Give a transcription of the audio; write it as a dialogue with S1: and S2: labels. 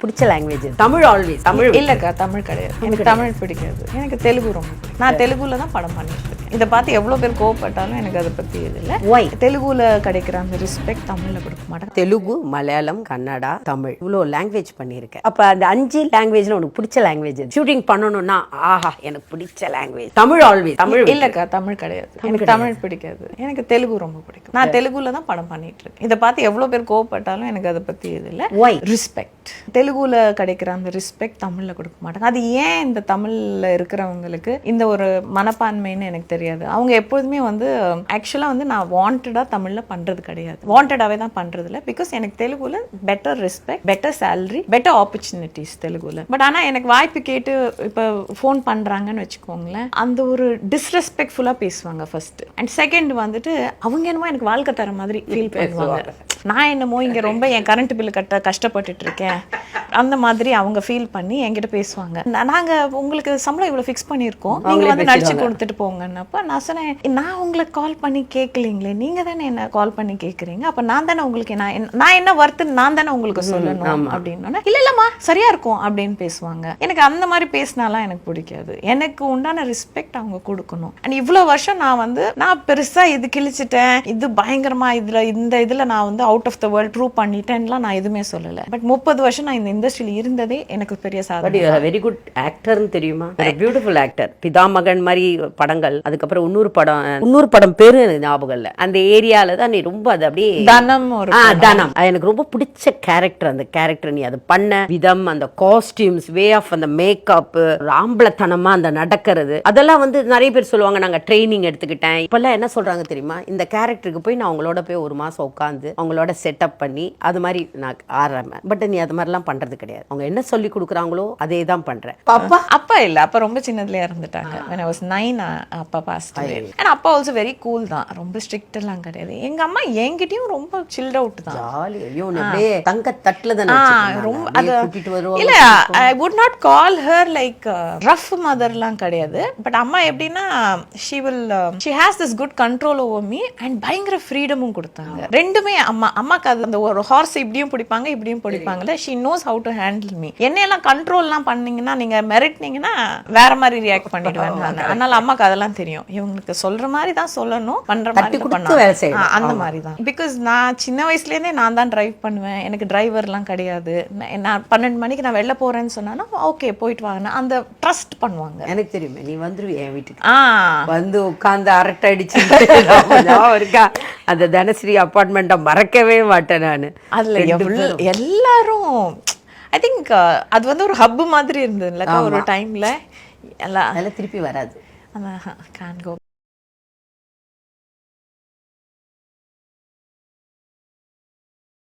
S1: பிடிச்ச language Tamil always Tamil
S2: இல்லக்கா தமிழ் கிடையாது எனக்கு தமிழ் பிடிக்காது எனக்கு தெலுங்கு ரொம்ப பிடிக்கும் நான் தெலுங்குல தான் படம் பண்ணிட்டு இருக்கேன் இதை பார்த்து எவ்வளோ பேர் கோவப்பட்டாலும் எனக்கு அதை பற்றி இது இல்லை
S1: ஒய்
S2: தெலுங்குல கிடைக்கிற அந்த ரெஸ்பெக்ட் தமிழில் கொடுக்க மாட்டேன்
S1: தெலுங்கு மலையாளம் கன்னடா தமிழ் இவ்வளோ லாங்குவேஜ் பண்ணியிருக்கேன் அப்போ அந்த 5 லாங்குவேஜ்ல உனக்கு பிடிச்ச லாங்குவேஜ் ஷூட்டிங் பண்ணணும்னா ஆஹா எனக்கு பிடிச்ச லாங்குவேஜ் தமிழ் ஆல்வேஸ் தமிழ்
S2: இல்லக்கா தமிழ் கிடையாது எனக்கு தமிழ் பிடிக்காது எனக்கு தெலுங்கு ரொம்ப பிடிக்கும் நான் தெலுங்குல தான் படம் பண்ணிட்டு இருக்கேன் இதை பார்த்து எவ்வளோ பேர் கோவப்பட்டாலும் எனக்கு அதை பற்றி இது இல்லை
S1: ஒய்
S2: ரெஸ்பெக்ட் தெலுங்குல கிடைக்கிற அந்த ரெஸ்பெக்ட் தமிழ்ல கொடுக்க மாட்டாங்க அது ஏன் இந்த தமிழ்ல இருக்கிறவங்களுக்கு இந்த ஒரு மனப்பான்மைன்னு எனக்கு தெரியாது அவங்க எப்போதுமே வந்து ஆக்சுவலா வந்து நான் வாண்டடா தமிழ்ல பண்றது கிடையாது வாண்டடாவே தான் பண்றது இல்லை பிகாஸ் எனக்கு தெலுங்குல better respect better salary better opportunities தெலுங்குல பட் ஆனா எனக்கு வாய்ப்பு கேட்டு இப்போ ஃபோன் பண்றாங்கன்னு வச்சுக்கோங்களேன் அந்த ஒரு டிஸ்ரெஸ்பெக்ட்ஃபுல்லா பேசுவாங்க ஃபர்ஸ்ட் அண்ட் செகண்ட் வந்துட்டு அவங்க என்னமோ எனக்கு வாழ்க்கை தர மாதிரி ஃபீல் பண்ணுவாங்க நான் என்னமோ இங்க ரொம்ப என் கரண்ட் பில் கட்ட கஷ்டப்பட்டுட்டு இருக்கேன் அந்த மாதிரி அவங்க ஃபீல் பண்ணி என்கிட்ட பேசுவாங்க நாங்க உங்களுக்கு சம்பளம் இவ்வளவு ஃபிக்ஸ் பண்ணியிருக்கோம் நீங்க வந்து நடிச்சு கொடுத்துட்டு போங்கன்னப்ப நான் சொன்னேன் நான் உங்களுக்கு கால் பண்ணி கேட்கலீங்களே நீங்க தானே என்ன கால் பண்ணி கேட்குறீங்க அப்ப நான் தானே உங்களுக்கு நான் என்ன வர்த்து நான் தானே உங்களுக்கு சொல்லணும் அப்படின்னு இல்லம்மா சரியா இருக்கும் அப்படின்னு பேசுவாங்க எனக்கு அந்த மாதிரி பேசினாலாம் எனக்கு பிடிக்காது எனக்கு உண்டான ரெஸ்பெக்ட் அவங்க கொடுக்கணும் அண்ட் இவ்வளவு வருஷம் நான் பெருசா இது கிழிச்சிட்டேன் இது பயங்கரமா இதுல நான் வந்து out of the world prove பண்ணிட்டேன்லாம் நான் எதுவுமே சொல்லல பட் 30 வருஷம் நான் இந்த இண்டஸ்ட்ரியில இருந்ததே எனக்கு பெரிய சாதனை
S1: வெரி குட் ஆக்டர்னு தெரியுமா பியூட்டிஃபுல் ஆக்டர் பிதாமகன் மாதிரி படங்கள் அதுக்கப்புறம் இன்னொரு படம் பேரு எனக்கு ஞாபகம் இல்ல அந்த ஏரியால தான் நீ ரொம்ப அது அப்படியே
S2: தனம்
S1: தனம் எனக்கு ரொம்ப பிடிச்ச கேரக்டர் அந்த கேரக்டர் நீ அது பண்ண விதம் அந்த காஸ்டியூம்ஸ் வே ஆஃப் அந்த மேக்கப் ஆம்பளத்தனமா அந்த நடக்கிறது அதெல்லாம் வந்து நிறைய பேர் சொல்லுவாங்க நாங்க ட்ரைனிங் எடுத்துக்கிட்டேன் இப்பெல்லாம் என்ன சொல்றாங்க தெரியுமா இந்த கேரக்டருக்கு போய் நான் அவங்களோட போய் 1 மாசம் உட்காந்து அவங்களோட செட்டப் பண்ணி அது மாதிரி நான் ஆடுறேன் பட் நீ அது மாதிரிலாம் பண்றது கிடையாது அவங்க என்ன சொல்லி கொடுக்குறாங்களோ அதே தான் பண்றேன்
S2: அப்பா இல்ல அப்பா ரொம்ப சின்னதுல இறந்துட்டாங்க when I was 9 அப்பா passed away and அப்பா also very cool தான் ரொம்ப ஸ்ட்ரிக்ட் எல்லாம் கிடையாது எங்க அம்மா என்கிட்டயும் ரொம்ப சில்ட் அவுட் தான்
S1: ஜாலி ஐயோ அப்படியே தங்க தட்டல தான்
S2: ரொம்ப அது கூட்டிட்டு வருவாங்க இல்ல I would not call her like rough motherலாம் கிடையாது பட் அம்மா எப்படின்னா she has this good control over me and பயங்கர ஃப்ரீடமும் கொடுத்தாங்க ரெண்டுமே அம்மாக்கு அது அந்த ஒரு ஹார்ஸ் இப்படியும் பிடிப்பாங்க இப்படியும் பிடிப்பாங்கல்ல she knows how to handle me என்னையெல்லாம் கண்ட்ரோல்லாம் பண்ணீங்கன்னா நீங்க மிரட்டினீங்கன்னா வேற மாதிரி ரியாக்ட் பண்ணிடுவேன் நான் அதனால அம்மாக்கு அதெல்லாம் தெரியும் இவங்களுக்கு சொல்ற மாதிரி தான் சொல்லணும் பண்ற மாதிரி பண்ணணும் அந்த மாதிரி தான் பிகாஸ் நான் சின்ன வயசுல இருந்தே நான் தான் டிரைவ் பண்ணுவேன் எனக்கு டிரைவர்லாம் கிடையாது நான் 12 மணிக்கு நான் வெளில போறேன்னு சொன்னா ஓகே போயிட்டு வாங்க அந்த ட்ரஸ்ட் பண்ணுவாங்க
S1: எனக்கு தெரியுமே நீ வந்துருவிய என் வீட்டுக்கு வந்து உட்கார்ந்து அரட்டை அடிச்சு இருக்கா அந்த தனஸ்ரீ அப்பார்ட்மெண்ட்டை மறக்கவே மாட்டேன் நான்
S2: அதுல எல்லாரும் ஐ திங்க் அது வந்து ஒரு ஹப் மாதிரி இருந்ததுல ஒரு டைம்ல எல்லாம்
S1: திருப்பி வராது
S2: can't go